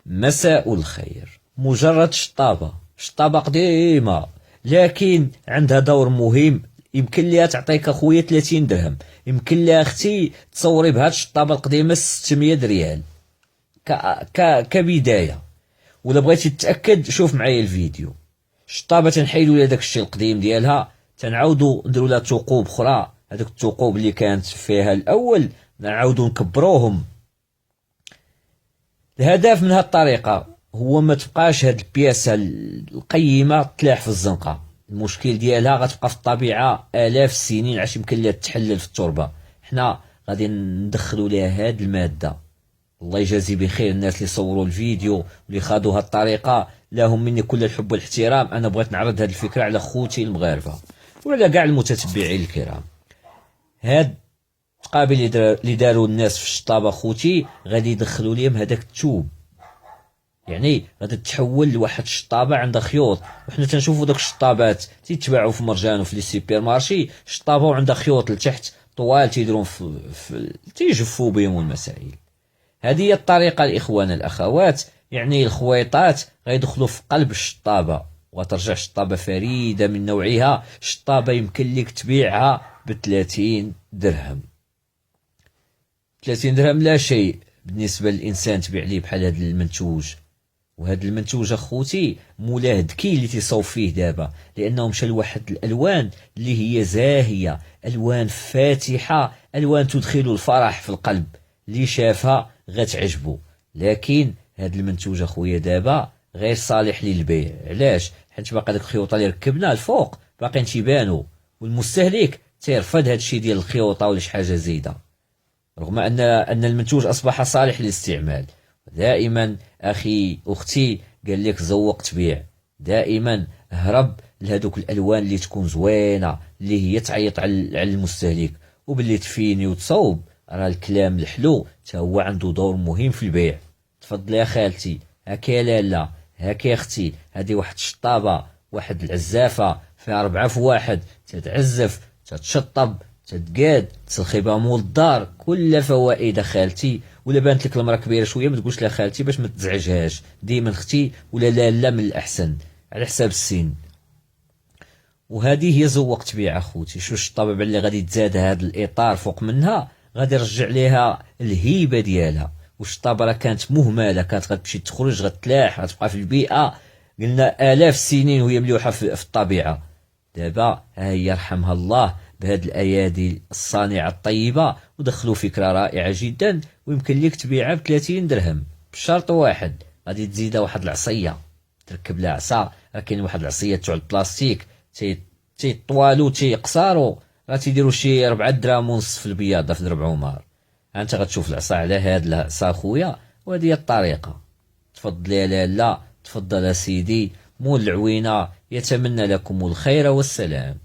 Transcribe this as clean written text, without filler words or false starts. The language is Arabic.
مساء الخير. مجرد شطابة قديمة، لكن عندها دور مهم. يمكن لها تعطيك اخويا 30 درهم، يمكن لها اختي تصوري بهاد الشطابة القديمة 600 ريال كبداية. ولا بغيتي تتأكد شوف معايا الفيديو. الشطابة تنحيدو لها داك الشيء القديم ديالها، تنعاودو نديرو لها ثقوب اخرى. هذوك الثقوب اللي كانت فيها الاول نعاودو نكبروهم. الهدف من هاد الطريقة هو ما تبقاش هاد البياسة القيمة تلاح في الزنقة. المشكل ديالها غتبقى في الطبيعة آلاف السنين، عاش يمكن لها تحلل في التربة. حنا غادي ندخلوا لها هاد المادة. الله يجازي بخير الناس اللي صوروا الفيديو واللي خاضوا هاد الطريقة، لهم مني كل الحب والاحترام. انا بغيت نعرض هاد الفكرة على خوتي المغاربة وعلى كاع المتتبعين الكرام. هاد التقابل اللي داروا الناس في الشطابة خوتي غادي يدخلوا ليهم هذاك التوب، يعني غادي تتحول لواحد الشطابة عندها خيوط. وحنا تنشوفوا داك الشطابات تيتباعوا في مرجان وفي لي سوبر مارشي، شطابة وعندها خيوط لتحت طوال تيديرون تيجفوا بهم المسائل. هذه هي الطريقة الإخوان الأخوات، يعني الخويطات غيدخلوا في قلب الشطابة وترجع شطابة فريدة من نوعها. شطابة يمكن لك تبيعها ب30 درهم. 30 درهم لا شيء بالنسبة للإنسان تبيع ليه بحال هذا المنتوج. وهذا المنتوج اخوتي مولاه ذكي اللي تيصوب فيه دابا، لانه مشى لواحد الالوان اللي هي زاهيه، الوان فاتحه، الوان تدخل الفرح في القلب. اللي شافها غتعجبو. لكن هذا المنتوج اخويا دابا غير صالح للبيع. علاش؟ حيت باقي داك الخيوطه اللي ركبنا الفوق باقيين تيبانو، والمستهلك تيرفض هذا الشيء ديال الخيوطه ولا شي حاجه زايده، رغم ان المنتوج اصبح صالح للاستعمال. دائما اخي اختي قال لك زوق تبيع، دائما هرب لهذوك الالوان اللي تكون زوينه، اللي هي تعيط على المستهلك. وباللي تفيني وتصوب، راه الكلام الحلو تا هو عنده دور مهم في البيع. تفضل يا خالتي، هاك يا لاله، هاك يا اختي، هذه واحد الشطابه، واحد العزافه فيها 4 في 1، تتعزف تتشطب تتقاد تسلخي بها مول الدار. كل فوائد خالتي. ولا بانت لك المراه كبيره شويه ما تقولش لها خالتي باش ما تزعجهاش، ديما اختي ولا لاله من الاحسن على حساب السن. وهذه هي زوقت بيع اخوتي. شو الشطابه اللي غادي تزاد هذا الاطار فوق منها غادي يرجع ليها الهيبه ديالها. والشطابه راه كانت مهمله، كانت غتمشي تخرج غتلاح غتبقى في البيئه قلنا الاف السنين وهي ملوحه في الطبيعه. دابا ها هي يرحمها الله بهذه الايادي الصانعه الطيبه ودخلوا فكره رائعه جدا. ويمكن لك تبيعها ب30 درهم بشرط واحد، غادي تزيدها واحد العصيه، تركب لها عصا. راه كاين واحد العصيه تاع البلاستيك تيطوالو تيقصارو، راه تيديروا شي 4 دراهم ونص في البياضه في درب عمر. انت غتشوف العصا على هاد العصا خويا. وهذه هي الطريقه. تفضل يا لاله، تفضل يا سيدي. مول العوينه يتمنى لكم الخير والسلام.